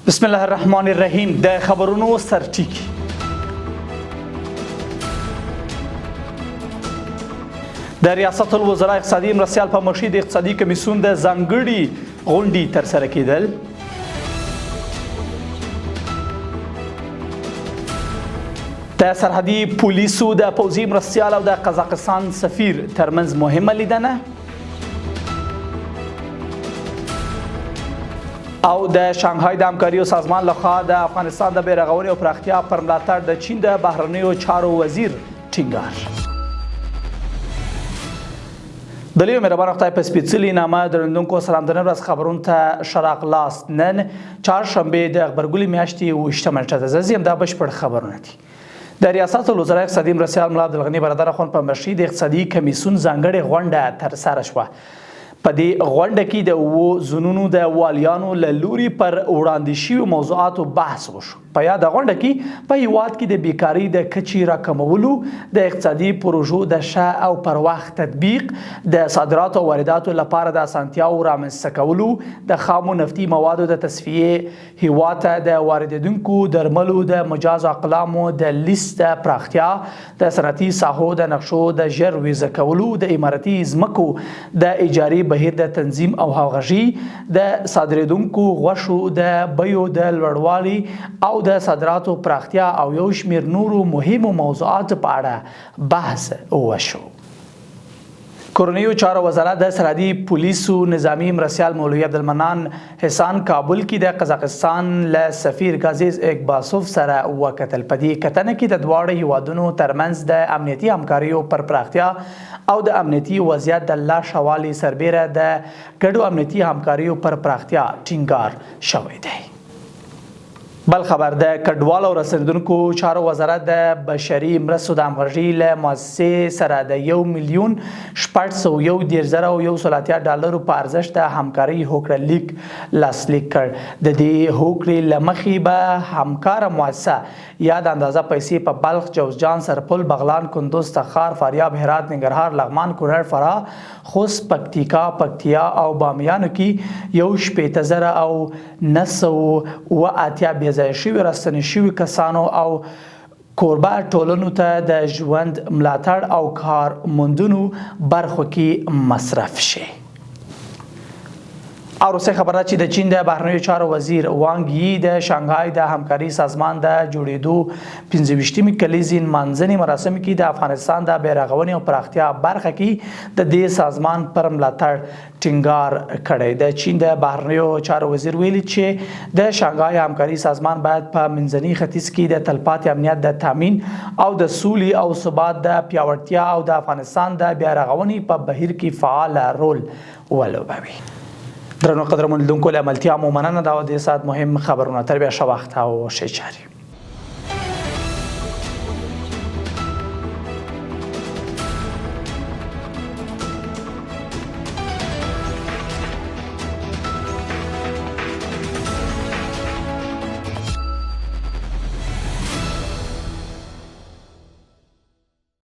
بسم الله الرحمن الرحیم. د خبرونو سرټیکی. د ریاست الوزرا اقتصادي مرستیال په مشرۍ د اقتصادي کمیسیون د ځانګړي غونډې ترسره کېدل. د سرحدي پولیسو د پوځي مرستیال او د قزاقستان سفیر ترمنځ مهمه لیدنه او د شانګهای د همکاریو سازمان لخوا د افغانستان د بیرغونې او پراختیا پر ملاتړ د چین د بهرنیو چارو وزیر ټینګار. د لیو مهربان خدای په سپیڅلي نامه درنونکو سلام د نن ورځ خبرونو ته ښه راغلاست. نن چهارشنبې د غبرګولي میاشتې 28 نیټه ده. زه یم دا بشپړ خبرونه دي. د ریاست الوزرا اقتصادي مرستیال ملا عبدالغني برادر اخوند په مشرۍ د اقتصادي کمیسیون ځانګړې غونډه ترسره شوه. په دې غونډه کې د اوو زونونو د والیانو له لوري پر وړاندې شویو موضوعاتو بحث وشو. په یاده غونډه کې په هیواد کې د بیکاري د کچې راکمولو، د اقتصادي پروژو د ښه او پر وخت تطبیق، د صادراتو او وارداتو لپاره د اسانتیاو رامنځته کولو، د خامو نفتي موادو د تصفیې، هیواد ته د واردېدونکو درملو د مجازو اقلامو د لیست د پراختیا، د صنعتي ساحو د نقشو د ژر ویزه کولو، د امارتي ځمکو د اجاري بهیر د تنظیم او همغږي، د صادرېدونکو غوښو د بیو د لوړوالي او د صادراتو پراختیا او یو شمېر نورو مهمو موضوعاتو په اړه بحث وشو. کورنیو چارو وزارت د سرحدي پولیسو نظامی مرستیال مولوي عبدالمنان حسان کابل کې د قزاقستان له سفیر غازیز اکباسوف سره وکتل. په دې کتنه کې د دواړو هیوادونو ترمنځ د امنیتي همکاریو پر پراختیا او د امنیتي وضعیت د لا ښه والي سربیره د ګډو امنیتي همکاریو پر پراختیا ټینګار شوی دی. بل خبر د کډوالو او رسیدونکو چارو وزارت د بشري مرستو د همغږۍ له مؤسسې سره د 1,811,180 ډالرو په ارزښت د همکارۍ هوکړه لیک لاسلیک کړ. د دې هوکړې له مخې به همکاره مؤسسه یا د اندازه پیسې په بلخ، جوزجان، سرپل، بغلان، کندوز، تخار، فاریاب، هرات، ننګرهار، لغمان، کونړ، فراه، خوست، پکتیکا، پکتیا او بامیانو کې 1,980 بیا ځای شوي راستنې شوي کسانو او کوربه ټولنو ته د ژوند ملاتړ او کار موندنو برخو کې مصرف شي. او وروستۍ خبره چې د چین د بهرنیو چارو وزیر وانګ یي د شانګهای د همکاري سازمان د جوړېدو 25مې کلیزې نمانځنې مراسم کې د افغانستان د بیرغونې او پراختیا برخه کې د دې سازمان پر ملاتړ ټینګار کړی. د چین د بهرنیو چارو وزیر ویلي چې د شانګهای همکاري سازمان باید په منځني ختیځ کې د تلپاتې امنیت د تامین او د سولې او ثبات د پیاوړتیا او د افغانستان د بیرغونې په بهیر کې فعال رول ولوبوي. درنو قدرمن لیدونکو له عملتیا مو مننه. دا د ساعت مهم خبرونه تر بیا ښه وخت او ښې چارې.